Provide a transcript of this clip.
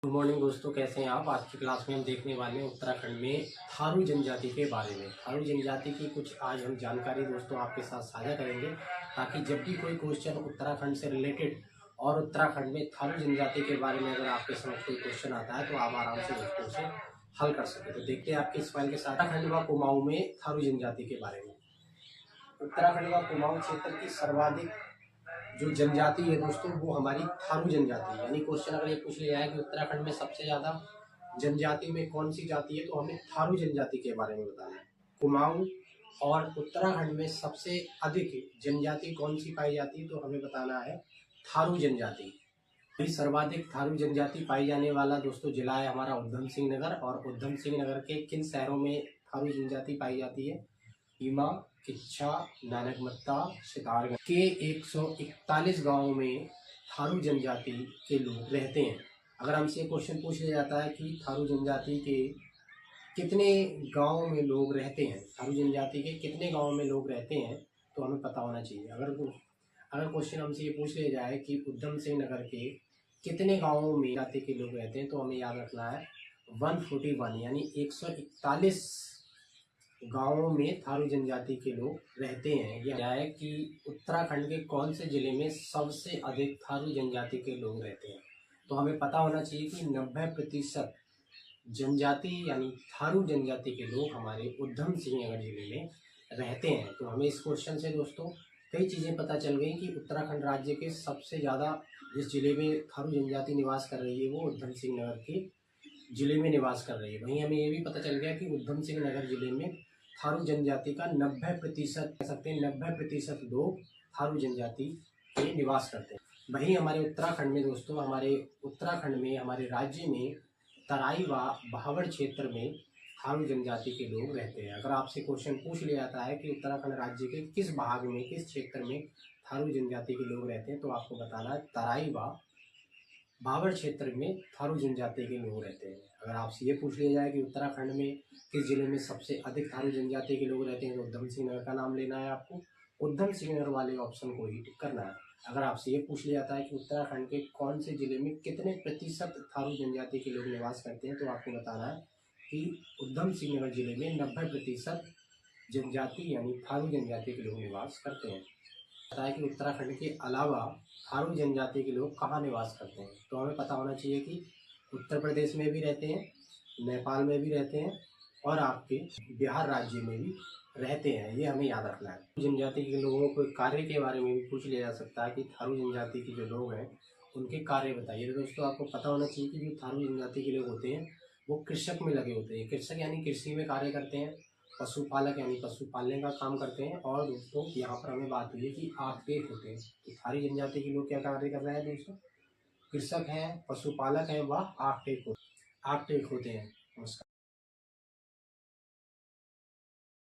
Good morning दोस्तों, कैसे हैं आप। आज की क्लास में हम देखने वाले हैं उत्तराखंड में थारू जनजाति के बारे में। थारू जनजाति की कुछ आज हम जानकारी दोस्तों आपके साथ साझा करेंगे, ताकि जब भी कोई क्वेश्चन उत्तराखंड से रिलेटेड और उत्तराखंड में थारू जनजाति के बारे में अगर आपके समझ कोई क्वेश्चन आता है तो आप आराम से दोस्तों उसे हल कर सके। तो देखते हैं आपके इस फाइल के साथ उत्तराखंड व कुमाऊं में थारू जनजाति के बारे में। उत्तराखंड व कुमाऊं क्षेत्र की सर्वाधिक जो जनजाति है दोस्तों वो हमारी थारू जनजाति है। यानी क्वेश्चन अगर ये पूछ लिया है कि उत्तराखंड में सबसे ज्यादा जनजाति में कौन सी जाति है, तो हमें थारू जनजाति के बारे में बताना है। कुमाऊं और उत्तराखंड में सबसे अधिक जनजाति कौन सी पाई जाती है, तो हमें बताना है थारू जनजाति। सर्वाधिक थारू जनजाति पाई जाने वाला दोस्तों जिला है हमारा उधम सिंह नगर। और उधम सिंह नगर के किन शहरों में थारू जनजाति पाई जाती है? ईमा, किच्छा, नानकमत्ता, सितारगंज के 141 गांवों में थारू जनजाति के लोग रहते हैं। अगर हमसे क्वेश्चन पूछ लिया जाता है कि थारू जनजाति के कितने गांवों में लोग रहते हैं, थारू जनजाति के कितने गांवों में लोग रहते हैं, तो हमें पता होना चाहिए। अगर क्वेश्चन हमसे ये पूछ लिया जाए कि उधम सिंह नगर के कितने गांवों में जाति के लोग रहते हैं, तो हमें याद रखना है 141 यानी 141 गांवों में थारू जनजाति के लोग रहते हैं। यह है कि उत्तराखंड के कौन से जिले में सबसे अधिक थारू जनजाति के लोग रहते हैं, तो हमें पता होना चाहिए कि 90% जनजाति यानी थारू जनजाति के लोग हमारे उधम सिंह नगर जिले में रहते हैं। तो हमें इस क्वेश्चन से दोस्तों कई चीज़ें पता चल गई कि उत्तराखंड राज्य के सबसे ज़्यादा जिस जिले में थारू जनजाति निवास कर रही है वो उधम सिंह नगर के जिले में निवास कर रही है। वहीं हमें ये भी पता चल गया कि उधम सिंह नगर जिले में थारू जनजाति का 90% कह सकते हैं 90% लोग थारू जनजाति के निवास करते हैं। वहीं हमारे उत्तराखंड में दोस्तों हमारे राज्य में तराई व भावड़ क्षेत्र में थारू जनजाति के लोग रहते हैं। अगर आपसे क्वेश्चन पूछ लिया जाता है कि उत्तराखंड राज्य के किस भाग में किस क्षेत्र में थारू जनजाति के लोग रहते हैं, तो आपको बताना है तराई व भावड़ क्षेत्र में थारू जनजाति के लोग रहते हैं। अगर आपसे ये पूछ लिया जाए कि उत्तराखंड में किस जिले में सबसे अधिक थारू जनजाति के लोग रहते हैं, तो उधम सिंह नगर का नाम लेना है आपको। उधम सिंह नगर वाले ऑप्शन को ही टिक करना है। अगर आपसे ये पूछ लिया जाता है कि उत्तराखंड के कौन से जिले में कितने प्रतिशत थारू जनजाति के लोग निवास करते हैं, तो आपको बताना है कि उधम सिंह नगर जिले में 90% जनजाति यानी थारू जनजाति के लोग निवास करते हैं। पता है कि उत्तराखंड के अलावा थारू जनजाति के लोग कहाँ निवास करते हैं, तो हमें पता होना चाहिए कि उत्तर प्रदेश में भी रहते हैं, नेपाल में भी रहते हैं और आपके बिहार राज्य में भी रहते हैं। ये हमें याद रखना है। जनजाति के लोगों को कार्य के बारे में भी पूछ लिया जा सकता है कि थारू जनजाति के जो लोग हैं उनके कार्य बताइए। तो दोस्तों आपको पता होना चाहिए कि जो थारू जनजाति के लोग होते हैं वो कृषक में लगे होते हैं। कृषक यानी कृषि में कार्य करते हैं। पशुपालक यानी पशु पालने का काम करते हैं। और दोस्तों यहाँ पर हमें बात हुई है कि आखपेट होते हैं। तो थारू जनजाति के लोग क्या कार्य कर रहे हैं दोस्तों? कृषक हैं, पशुपालक हैं व आखपेट होते हैं। नमस्कार।